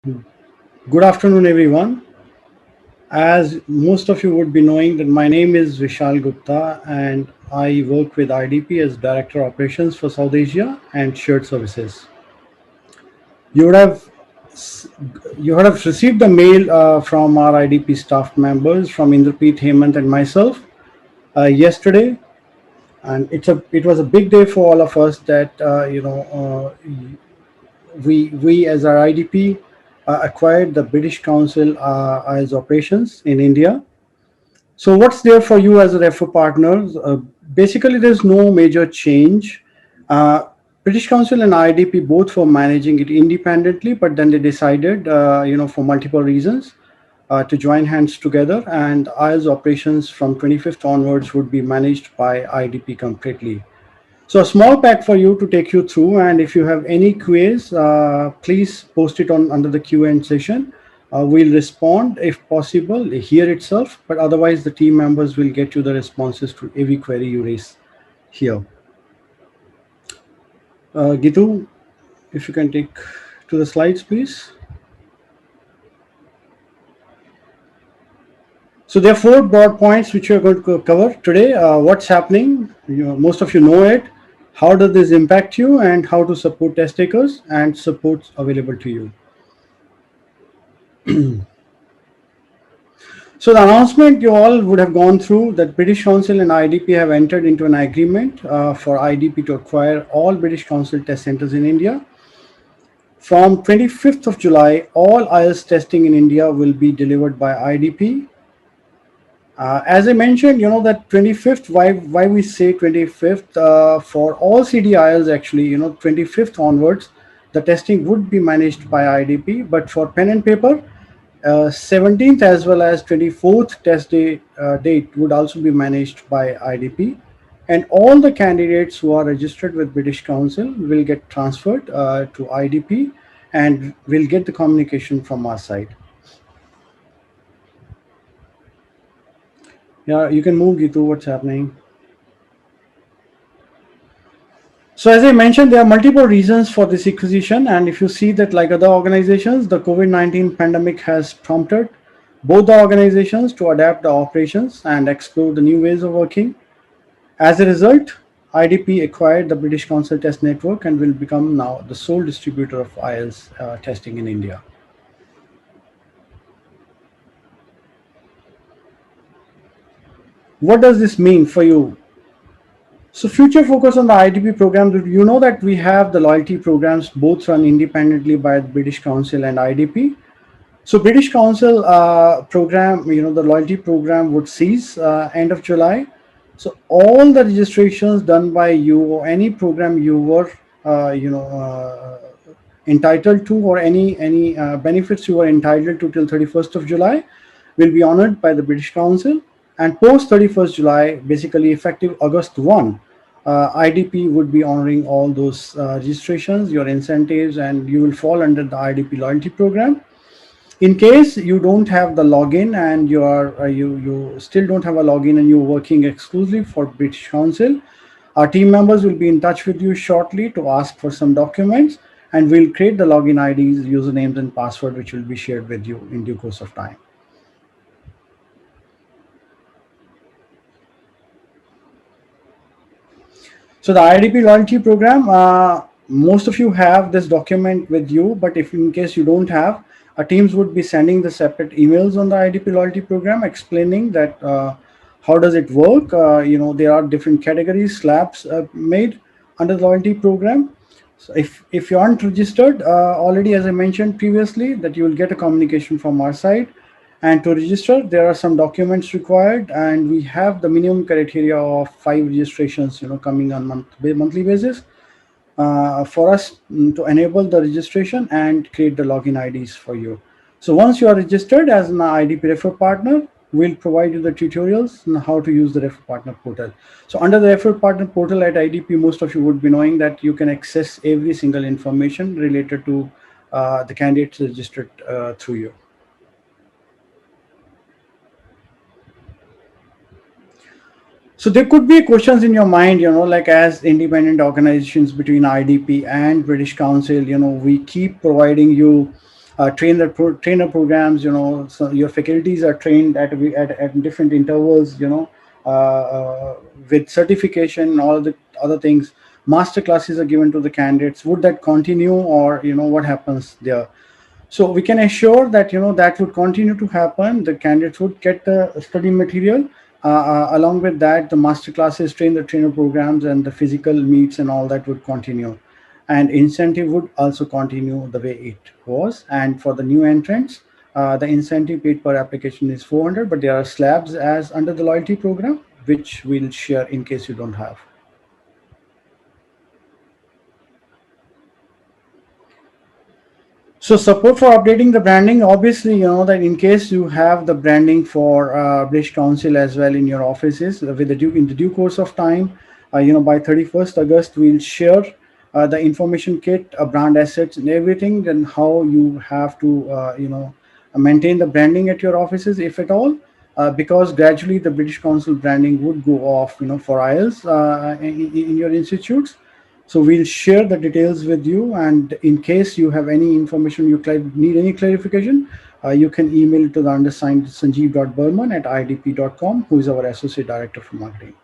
Good afternoon, everyone. As most of you would be knowing, that my name is Vishal Gupta, and I work with IDP as Director Operations for South Asia and Shared Services. You would have you would have received a mail from our IDP staff members, from Indrapreet, Hemant, and myself yesterday, and it was a big day for all of us that we as our IDP acquired the British Council as operations in India. So what's there for you as a refer partners? Basically, there's no major change. Uh, British Council and IDP both were managing it independently, but then they decided, for multiple reasons, to join hands together. And IELTS operations from 25th onwards would be managed by IDP completely. So a small pack for you to take you through, and if you have any quiz, please post it on under the Q&A session. We'll respond if possible here itself, but otherwise the team members will get you the responses to every query you raise here. Gitu, if you can take to the slides, please. So there are four broad points which we are going to cover today. What's happening? Most of you know it. How does this impact you, and how to support test takers and supports available to you. So the announcement you all would have gone through, that British Council and IDP have entered into an agreement for IDP to acquire all British Council test centers in India. From 25th of July, all IELTS testing in India will be delivered by IDP. As I mentioned, that 25th, why we say 25th, for all CD IELTS actually, 25th onwards, the testing would be managed by IDP, but for pen and paper, 17th as well as 24th test day date would also be managed by IDP, and all the candidates who are registered with British Council will get transferred to IDP, and will get the communication from our side. Yeah, you can move Gitu. What's happening? So as I mentioned, there are multiple reasons for this acquisition, and if you see that, like other organizations, the COVID-19 pandemic has prompted both the organizations to adapt the operations and explore the new ways of working. As a result, IDP acquired the British Council Test Network and will become now the sole distributor of IELTS testing in India. What does this mean for you? So future focus on the IDP program, you know that we have the loyalty programs both run independently by the British Council and IDP. So British Council program, the loyalty program would cease end of July. So all the registrations done by you, or any program you were, entitled to, or any benefits you were entitled to till 31st of July, will be honored by the British Council. And post 31st July, basically effective August 1, IDP would be honoring all those registrations, your incentives, and you will fall under the IDP loyalty program. In case you don't have the login, and you still don't have a login, and you're working exclusively for British Council, our team members will be in touch with you shortly to ask for some documents, and we'll create the login IDs, usernames, and password, which will be shared with you in due course of time. So the IDP loyalty program, most of you have this document with you, but if in case you don't have, our teams would be sending the separate emails on the IDP loyalty program, explaining that how does it work. There are different categories, slabs made under the loyalty program. So if you aren't registered already, as I mentioned previously, that you will get a communication from our side. And to register, there are some documents required, and we have the minimum criteria of 5 registrations, coming on monthly basis, for us to enable the registration and create the login IDs for you. So once you are registered as an IDP refer partner, we'll provide you the tutorials on how to use the refer partner portal. So under the refer partner portal at IDP, most of you would be knowing that you can access every single information related to the candidates registered through you. So there could be questions in your mind, like, as independent organizations between IDP and British Council, we keep providing you train the trainer programs. So your faculties are trained at different intervals. With certification and all the other things. Master classes are given to the candidates. Would that continue, or what happens there? So we can assure that that would continue to happen. The candidates would get the study material. Along with that, the master classes, train the trainer programs, and the physical meets and all that would continue. And incentive would also continue the way it was. And for the new entrants, the incentive paid per application is 400, but there are slabs as under the loyalty program, which we'll share in case you don't have. So support for updating the branding, obviously, that in case you have the branding for British Council as well in your offices, with in the due course of time, by 31st August, we'll share the information kit, brand assets and everything, then how you have to, maintain the branding at your offices, if at all, because gradually the British Council branding would go off, for IELTS in your institutes. So we'll share the details with you, and in case you have any information, you need any clarification, you can email to the undersigned sanjeev.burman@idp.com, who is our Associate Director for Marketing.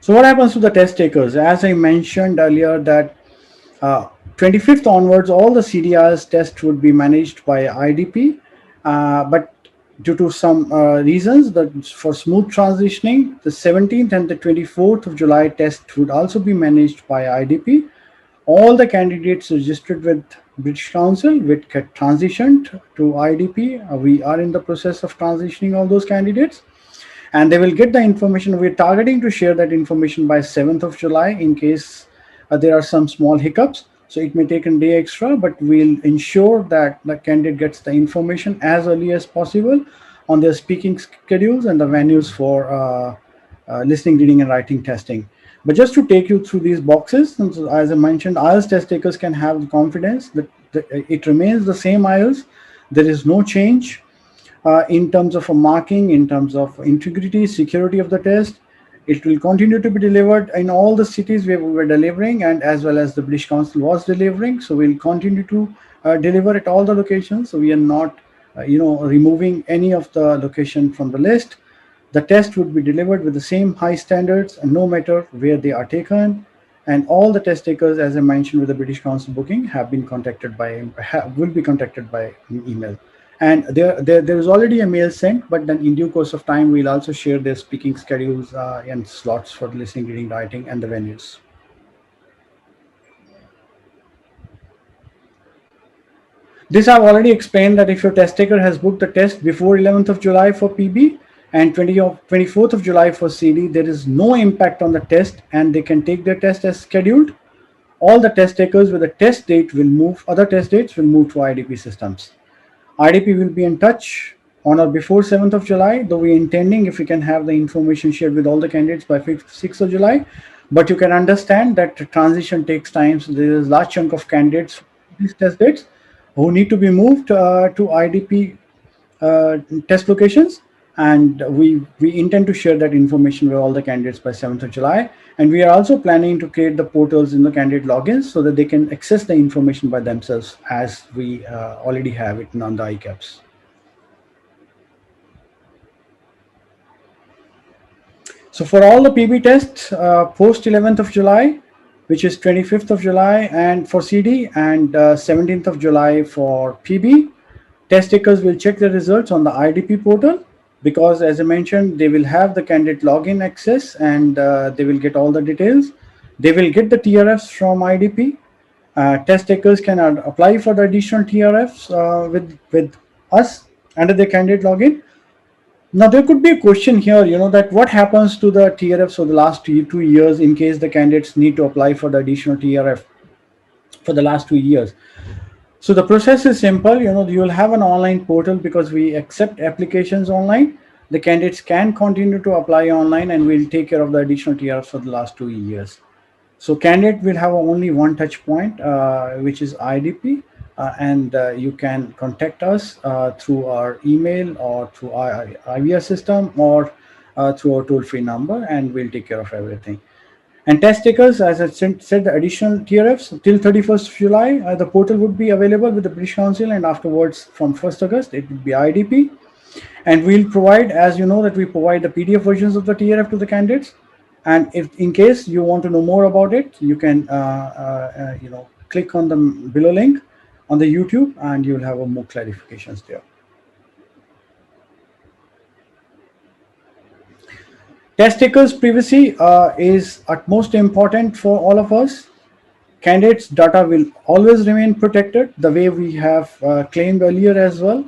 So what happens to the test takers? As I mentioned earlier, that 25th onwards, all the CDRs tests would be managed by IDP, but due to some reasons, that for smooth transitioning, the 17th and the 24th of July test would also be managed by IDP. All the candidates registered with British Council would get transitioned to IDP. We are in the process of transitioning all those candidates, and they will get the information. We're targeting to share that information by 7th of July in case there are some small hiccups. So it may take a day extra, but we'll ensure that the candidate gets the information as early as possible on their speaking schedules and the venues for listening, reading, and writing testing. But just to take you through these boxes, as I mentioned, IELTS test takers can have the confidence that it remains the same IELTS. There is no change in terms of a marking, in terms of integrity, security of the test. It will continue to be delivered in all the cities where we were delivering, and as well as the British Council was delivering. So we'll continue to deliver at all the locations. So we are not, removing any of the location from the list. The test would be delivered with the same high standards, no matter where they are taken. And all the test takers, as I mentioned, with the British Council booking, will be contacted by email. And there is already a mail sent, but then in due course of time, we'll also share their speaking schedules and slots for listening, reading, writing, and the venues. This I've already explained, that if your test taker has booked the test before 11th of July for PB and 24th of July for CD, there is no impact on the test, and they can take their test as scheduled. All the test takers with a test date will move, other test dates will move to IDP systems. IDP will be in touch on or before 7th of July, though we're intending if we can have the information shared with all the candidates by 6th of July. But you can understand that the transition takes time. So there is a large chunk of candidates, these test dates, who need to be moved to IDP test locations. And we intend to share that information with all the candidates by 7th of July. And we are also planning to create the portals in the candidate logins so that they can access the information by themselves, as we already have it on the ICAPS. So for all the PB tests post 11th of July, which is 25th of July, and for CD, and 17th of July for PB, test takers will check the results on the IDP portal, because as I mentioned, they will have the candidate login access, and they will get all the details. They will get the TRFs from IDP. Test takers can apply for the additional TRFs with us under the candidate login. Now there could be a question here, that what happens to the TRFs for the last 2 years in case the candidates need to apply for the additional TRF for the last 2 years. So the process is simple. You will have an online portal, because we accept applications online. The candidates can continue to apply online, and we'll take care of the additional TRs for the last 2 years. So candidate will have only one touch point, which is IDP, and you can contact us through our email or through our IVR system, or through our toll-free number, and we'll take care of everything. And test takers, as I said, the additional TRFs till 31st of July, the portal would be available with the British Council, and afterwards from 1st August, it would be IDP. And we'll provide, as you know, that we provide the PDF versions of the TRF to the candidates. And if in case you want to know more about it, you can click on the below link on the YouTube, and you'll have more clarifications there. Test takers privacy is utmost important for all of us. Candidates' data will always remain protected, the way we have claimed earlier as well.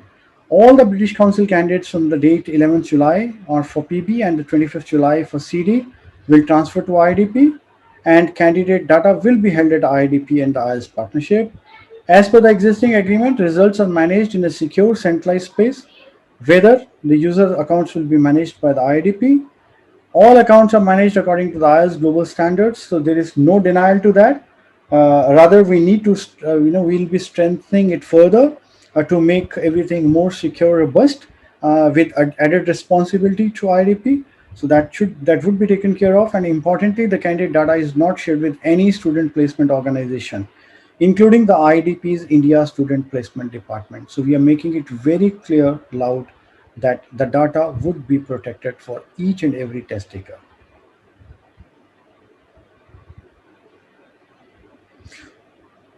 All the British Council candidates from the date 11th July or for PB and the 25th July for CD will transfer to IDP, and candidate data will be held at IDP and the IELTS partnership. As per the existing agreement, results are managed in a secure centralized space. Whether the user accounts will be managed by the IDP. All accounts are managed according to the IELTS global standards, so there is no denial to that. Rather, we need to, we'll be strengthening it further to make everything more secure, robust, with added responsibility to IDP. So that would be taken care of. And importantly, the candidate data is not shared with any student placement organization, including the IDP's India Student Placement Department. So we are making it very clear, loud, that the data would be protected for each and every test taker.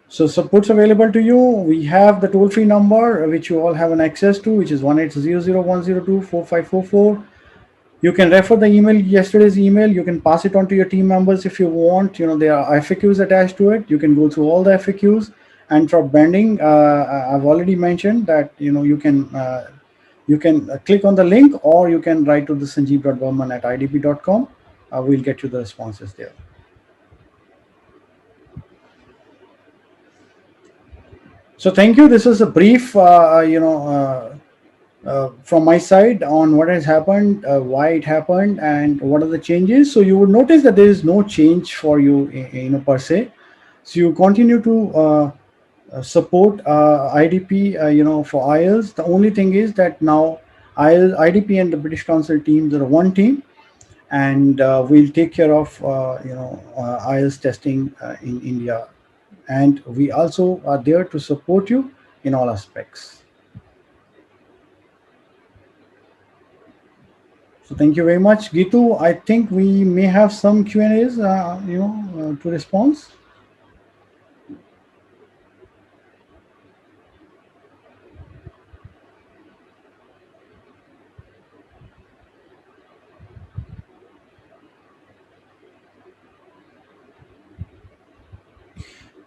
So support's available to you. We have the toll-free number, which you all have an access to, which is 1-800-102-4544. You can refer the email, yesterday's email. You can pass it on to your team members if you want. There are FAQs attached to it. You can go through all the FAQs. And for banding, I've already mentioned that you can click on the link, or you can write to the sanjeev.burman@idp.com. We'll get you the responses there. So thank you. This is a brief, from my side on what has happened, why it happened, and what are the changes. So you would notice that there is no change for you, per se. So you continue to support IDP, for IELTS. The only thing is that now IDP and the British Council teams are one team, and we'll take care of IELTS testing in India, and we also are there to support you in all aspects. So thank you very much, Gitu. I think we may have some Q&As, to respond.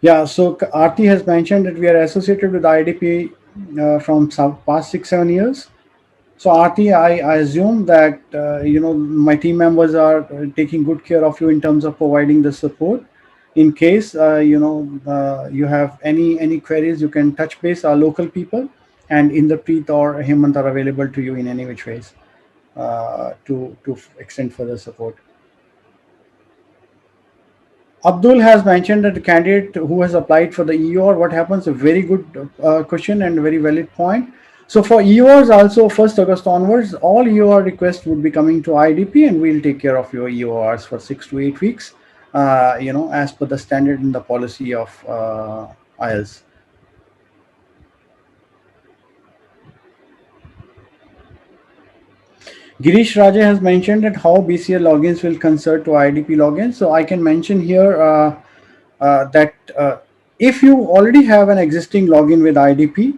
Yeah, so Aarti has mentioned that we are associated with IDP from past 6-7 years. So Aarti, I assume that my team members are taking good care of you in terms of providing the support. In case you have any queries, you can touch base our local people, and Inderpreet or Hemant are available to you in any which ways to extend further support. Abdul has mentioned that the candidate who has applied for the EOR, what happens? A very good question and a very valid point. So for EORs also, 1st August onwards, all EOR requests would be coming to IDP, and we'll take care of your EORs for 6 to 8 weeks, as per the standard in the policy of IELTS. Girish Raja has mentioned that how BCL logins will convert to IDP logins. So I can mention here that if you already have an existing login with IDP,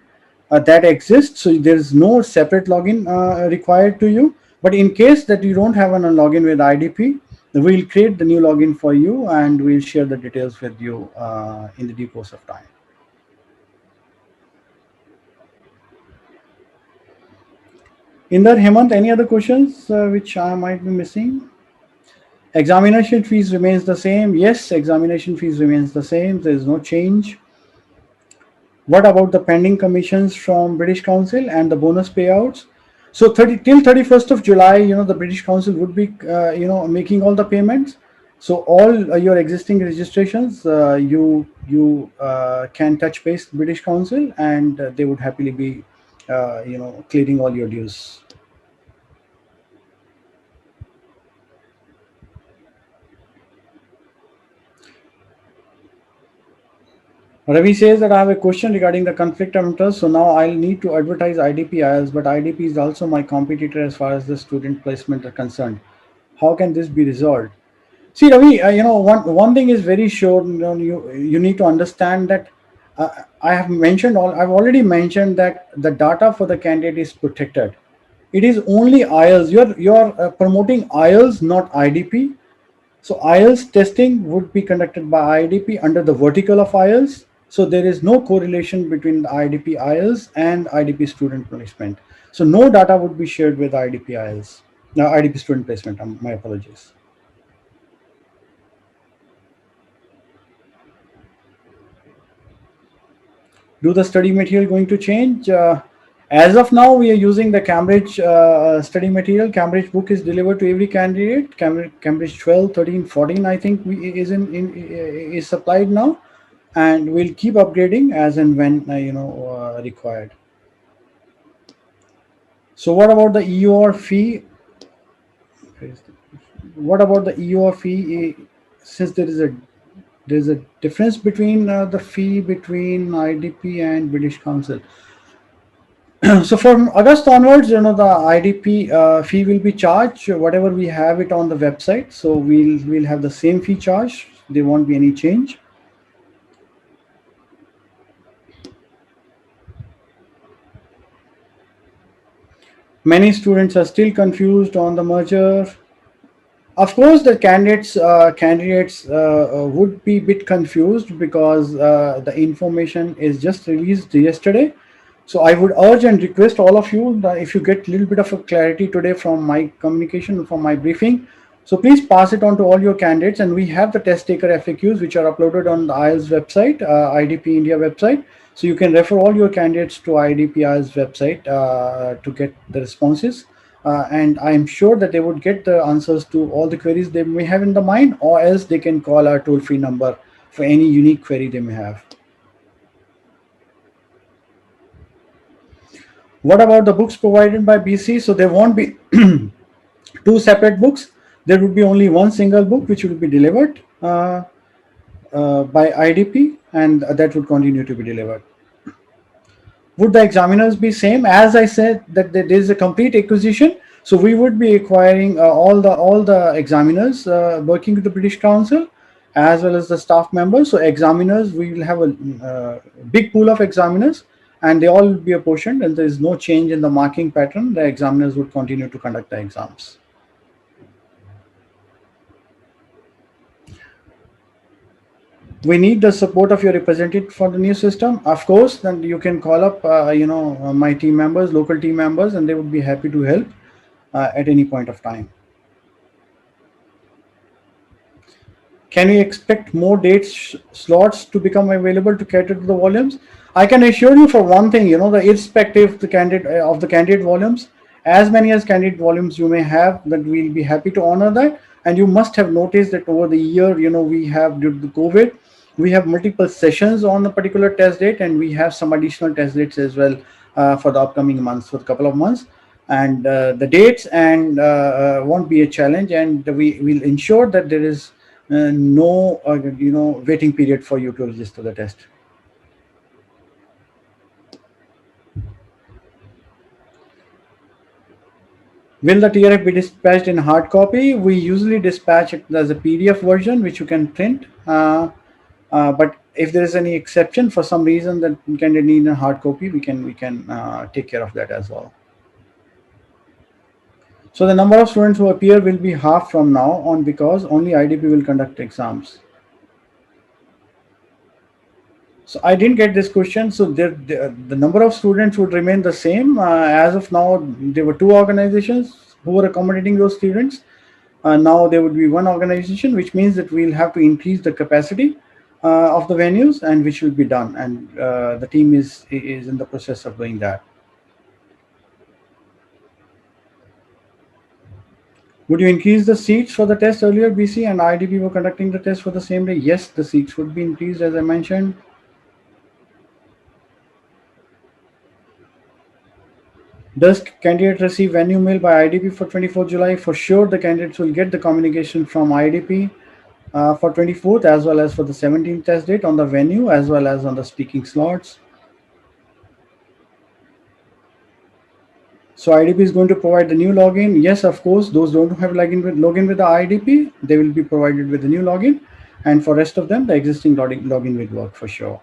that exists, so there is no separate login required to you. But in case that you don't have a login with IDP, we'll create the new login for you, and we'll share the details with you in the due course of time. Inder, Hemant, any other questions which I might be missing? Examination fees remains the same. Yes, examination fees remains the same. There is no change. What about the pending commissions from British Council and the bonus payouts? So till 31st of July, the British Council would be, making all the payments. So all your existing registrations, you can touch base British Council, and they would happily be, clearing all your dues. Ravi says that I have a question regarding the conflict of interest. So now I'll need to advertise IDP IELTS, but IDP is also my competitor as far as the student placement are concerned. How can this be resolved? See, Ravi, one thing is very sure. You need to understand that I've already mentioned that the data for the candidate is protected. It is only IELTS. You're promoting IELTS, not IDP. So IELTS testing would be conducted by IDP under the vertical of IELTS. So there is no correlation between the IDP IELTS and IDP student placement. So no data would be shared with IDP IELTS. No, IDP student placement. My apologies. Do the study material going to change? As of now, we are using the Cambridge study material. Cambridge book is delivered to every candidate. Cambridge 12, 13, 14, I think is supplied now, and we'll keep upgrading as and when required. So what about the EOR fee? What about the EOR fee? Since there's a difference between the fee between IDP and British Council. So from August onwards, the IDP fee will be charged whatever we have it on the website. So we'll have the same fee charge. There won't be any change. Many students are still confused on the merger. Of course, the candidates would be a bit confused because the information is just released yesterday. So I would urge and request all of you that if you get a little bit of a clarity today from my communication, from my briefing, so please pass it on to all your candidates. And we have the test taker FAQs which are uploaded on the IELTS website, IDP India website. So you can refer all your candidates to IDP IELTS website to get the responses. And I am sure that they would get the answers to all the queries they may have in the mind, or else they can call our toll-free number for any unique query they may have. What about the books provided by BC? So there won't be two separate books. There would be only one single book which will be delivered by IDP, and that would continue to be delivered. Would the examiners be same? As I said, that there is a complete acquisition. So we would be acquiring all the examiners working with the British Council, as well as the staff members. So examiners, we will have a big pool of examiners, and they all will be apportioned, and there is no change in the marking pattern. The examiners would continue to conduct the exams. We need the support of your representative for the new system. Of course, then you can call up, my team members, local team members, and they would be happy to help at any point of time. Can we expect more slots to become available to cater to the volumes? I can assure you for one thing, the irrespective of the candidate volumes, as many as candidate volumes you may have, that we'll be happy to honor that. And you must have noticed that over the year, we have, due to the COVID, we have multiple sessions on a particular test date, and we have some additional test dates as well for the upcoming months, for a couple of months. And the dates and won't be a challenge, and we will ensure that there is no waiting period for you to register the test. Will the TRF be dispatched in hard copy? We usually dispatch it as a PDF version which you can print, but if there is any exception for some reason that you can need a hard copy, we can take care of that as well. So the number of students who appear will be half from now on, because only IDP will conduct exams. So I didn't get this question. So the number of students would remain the same. As of now, there were two organizations who were accommodating those students. Now there would be one organization, which means that we'll have to increase the capacity of the venues, and which will be done. And the team is in the process of doing that. Would you increase the seats for the test earlier? BC and IDP were conducting the test for the same day. Yes, the seats would be increased, as I mentioned. Does candidate receive venue mail by IDP for 24th July? For sure, the candidates will get the communication from IDP. for 24th as well as for the 17th test date on the venue as well as on the speaking slots. So IDP is going to provide the new login. Yes, of course, those don't have login with the IDP, they will be provided with the new login. And for rest of them, the existing login will work for sure.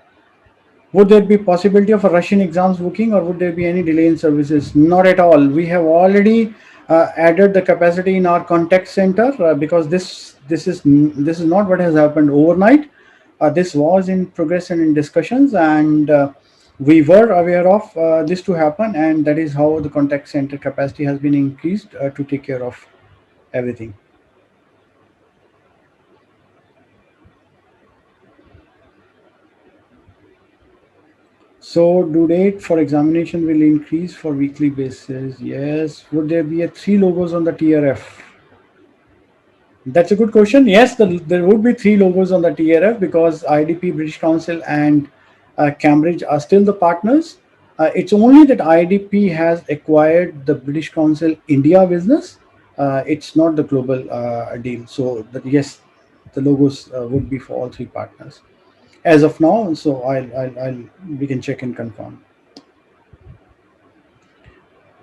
Would there be possibility of a Russian exams booking or would there be any delay in services? Not at all. We have already added the capacity in our contact center because this is not what has happened overnight. This was in progress and in discussions, and we were aware of this to happen, and that is how the contact center capacity has been increased to take care of everything. So due date for examination will increase for weekly basis. Yes. Would there be a 3 logos on the TRF? That's a good question. Yes, there would be 3 logos on the TRF because IDP, British Council, and Cambridge are still the partners. It's only that IDP has acquired the British Council India business. It's not the global deal. So yes, the logos would be for all 3 partners as of now. So we can check and confirm.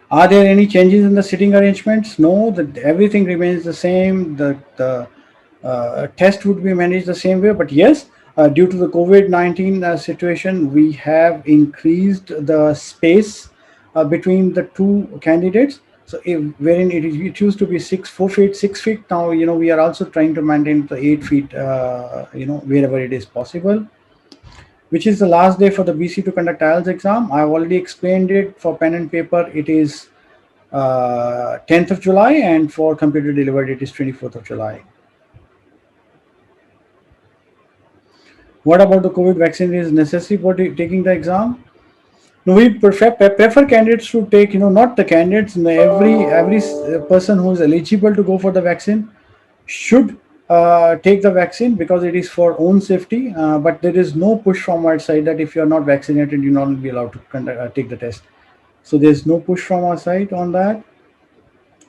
Are there any changes in the sitting arrangements? No, that everything remains the same. The test would be managed the same way. But yes, due to the COVID-19 situation, we have increased the space between the 2 candidates. So wherein it used to be 4 feet, 6 feet. Now we are also trying to maintain the 8 feet. Wherever it is possible. Which is the last day for the BC to conduct IELTS exam? I've already explained it. For pen and paper, it is 10th of July, and for computer delivered, it is 24th of July. What about the COVID vaccine is necessary for taking the exam? No, we prefer candidates to take, not the candidates. Every person who is eligible to go for the vaccine should take the vaccine because it is for own safety. But there is no push from our side that if you are not vaccinated, you're not be allowed to take the test. So there's no push from our side on that.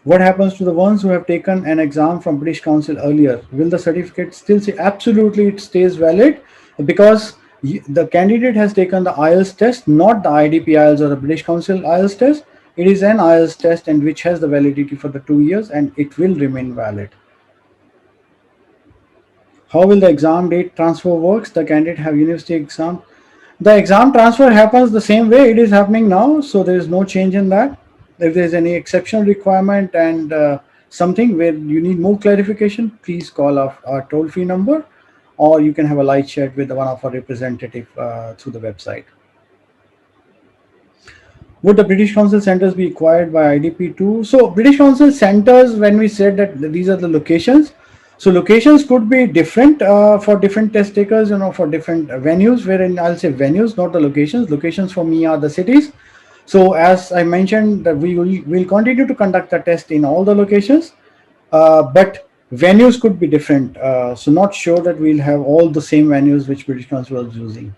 What happens to the ones who have taken an exam from British Council earlier? Will the certificate still say? Absolutely, it stays valid because the candidate has taken the IELTS test, not the IDP IELTS or the British Council IELTS test. It is an IELTS test and which has the validity for the 2 years and it will remain valid. How will the exam date transfer works? The candidate have university exam. The exam transfer happens the same way it is happening now, so there is no change in that. If there is any exceptional requirement and something where you need more clarification, please call our toll-free number, or you can have a live chat with one of our representative through the website. Would the British Council centers be acquired by IDP too? So British Council centers, when we said that these are the locations, so locations could be different for different test takers, for different venues, wherein I'll say venues, not the locations. Locations for me are the cities. So as I mentioned, that will continue to conduct the test in all the locations, but venues could be different. So not sure that we'll have all the same venues which British Council was using.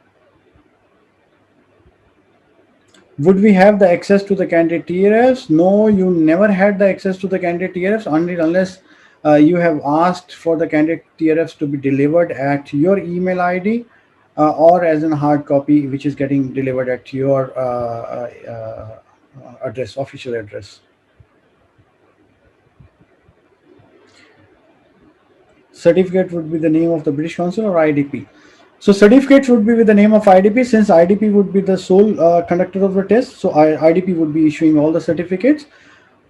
Would we have the access to the candidate TRFs? No, you never had the access to the candidate TRFs unless you have asked for the candidate TRFs to be delivered at your email ID or as a hard copy, which is getting delivered at your address, official address. Certificate would be the name of the British Council or IDP. So certificates would be with the name of IDP, since IDP would be the sole conductor of the test. So IDP would be issuing all the certificates.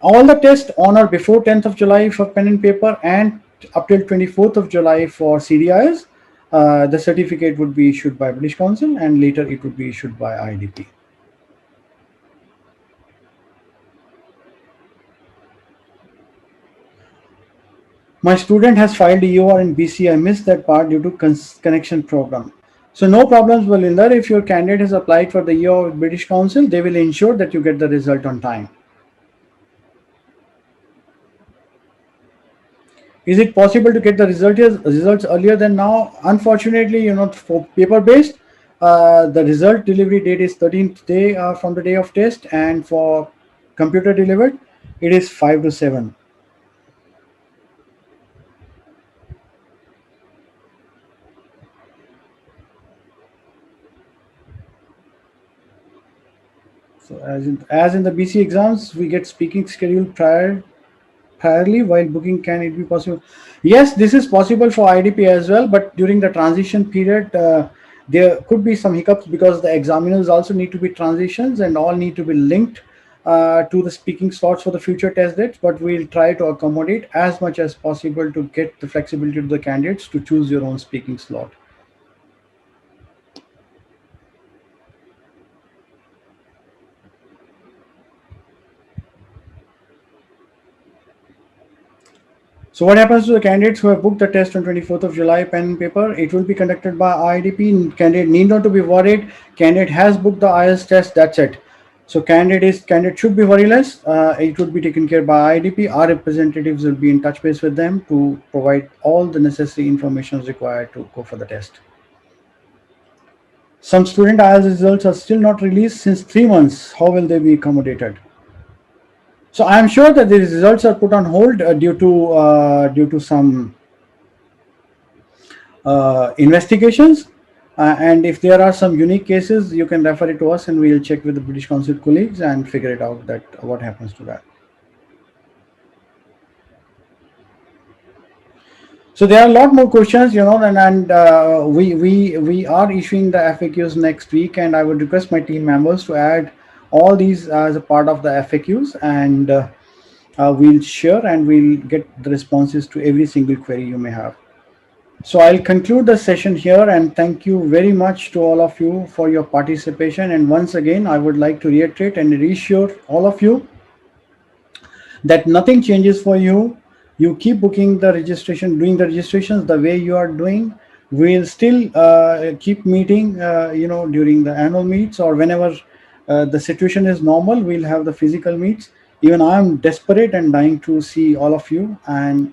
All the tests on or before 10th of July for pen and paper and up till 24th of July for CDIs, the certificate would be issued by British Council and later it would be issued by IDP. My student has filed EOR in BC. I missed that part due to connection problem. So no problems, Valinder. If your candidate has applied for the EOR with British Council, they will ensure that you get the result on time. Is it possible to get the results earlier than now? Unfortunately, for paper-based, the result delivery date is 13th day from the day of test, and for computer delivered, it is 5 to 7. So as in the BC exams, we get speaking scheduled priorly while booking. Can it be possible? Yes, this is possible for IDP as well, but during the transition period, there could be some hiccups because the examiners also need to be transitions and all need to be linked to the speaking slots for the future test dates. But we'll try to accommodate as much as possible to get the flexibility to the candidates to choose your own speaking slot. So what happens to the candidates who have booked the test on 24th of July, pen and paper? It will be conducted by IDP. Candidate need not to be worried. Candidate has booked the IELTS test. That's it. So candidate should be worryless. It would be taken care by IDP. Our representatives will be in touch base with them to provide all the necessary information required to go for the test. Some student IELTS results are still not released since 3 months. How will they be accommodated? So I am sure that the results are put on hold due to some investigations. And if there are some unique cases, you can refer it to us and we'll check with the British Council colleagues and figure it out that what happens to that. So there are a lot more questions, and we are issuing the FAQs next week, and I would request my team members to add all these as a part of the FAQs, and we'll share and we'll get the responses to every single query you may have. So I'll conclude the session here and thank you very much to all of you for your participation. And once again, I would like to reiterate and reassure all of you that nothing changes for you. You keep booking the registration, doing the registrations the way you are doing. We'll still keep meeting, during the annual meets or whenever the situation is normal, we'll have the physical meets. Even I'm desperate and dying to see all of you. And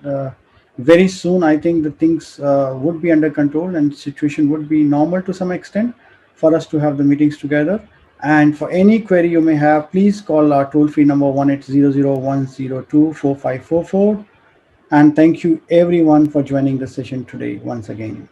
very soon, I think the things would be under control and situation would be normal to some extent for us to have the meetings together. And for any query you may have, please call our toll-free number 1-800-102-4544. And thank you everyone for joining the session today once again.